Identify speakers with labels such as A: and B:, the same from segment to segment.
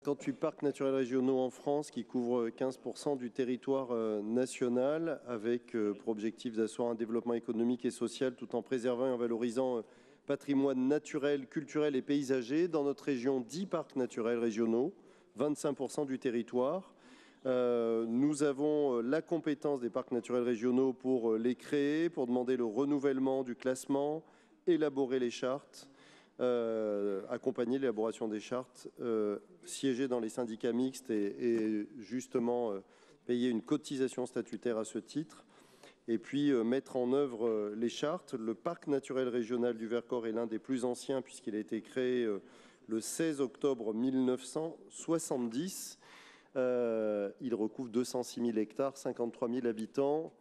A: 58 parcs naturels régionaux en France qui couvrent 15% du territoire national, avec pour objectif d'asseoir un développement économique et social tout en préservant et en valorisant patrimoine naturel, culturel et paysager. Dans notre région, 10 parcs naturels régionaux, 25% du territoire. Nous avons la compétence des parcs naturels régionaux pour les créer, pour demander le renouvellement du classement, élaborer les chartes, accompagner l'élaboration des chartes, siéger dans les syndicats mixtes et justement payer une cotisation statutaire à ce titre. Et puis mettre en œuvre les chartes. Le parc naturel régional du Vercors est l'un des plus anciens puisqu'il a été créé le 16 octobre 1970. Il recouvre 206 000 hectares, 53 000 habitants.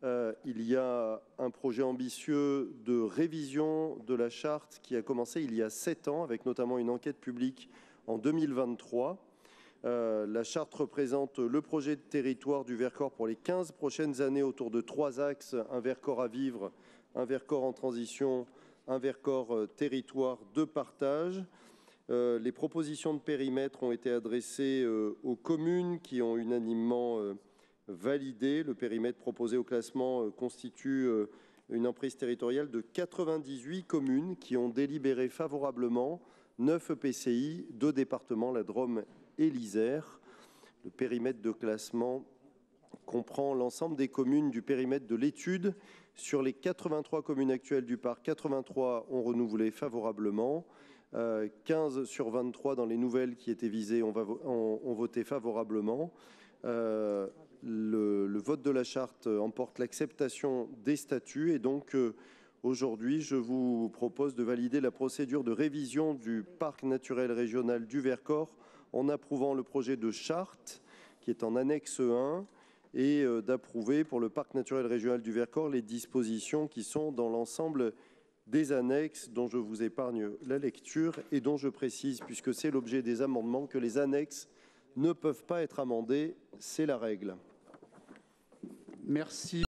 A: Il y a un projet ambitieux de révision de la charte qui a commencé il y a 7 ans, avec notamment une enquête publique en 2023. La charte représente le projet de territoire du Vercors pour les 15 prochaines années autour de 3 axes, un Vercors à vivre, un Vercors en transition, un Vercors territoire de partage. Les propositions de périmètre ont été adressées aux communes qui ont unanimement validé. Le périmètre proposé au classement constitue une emprise territoriale de 98 communes qui ont délibéré favorablement, 9 EPCI, 2 départements, la Drôme et l'Isère. Le périmètre de classement comprend l'ensemble des communes du périmètre de l'étude. Sur les 83 communes actuelles du parc, 83 ont renouvelé favorablement. 15 sur 23 dans les nouvelles qui étaient visées ont voté favorablement. Le vote de la charte emporte l'acceptation des statuts et donc aujourd'hui je vous propose de valider la procédure de révision du parc naturel régional du Vercors en approuvant le projet de charte qui est en annexe 1 et d'approuver pour le parc naturel régional du Vercors les dispositions qui sont dans l'ensemble des annexes dont je vous épargne la lecture et dont je précise, puisque c'est l'objet des amendements, que les annexes ne peuvent pas être amendées, c'est la règle.
B: Merci.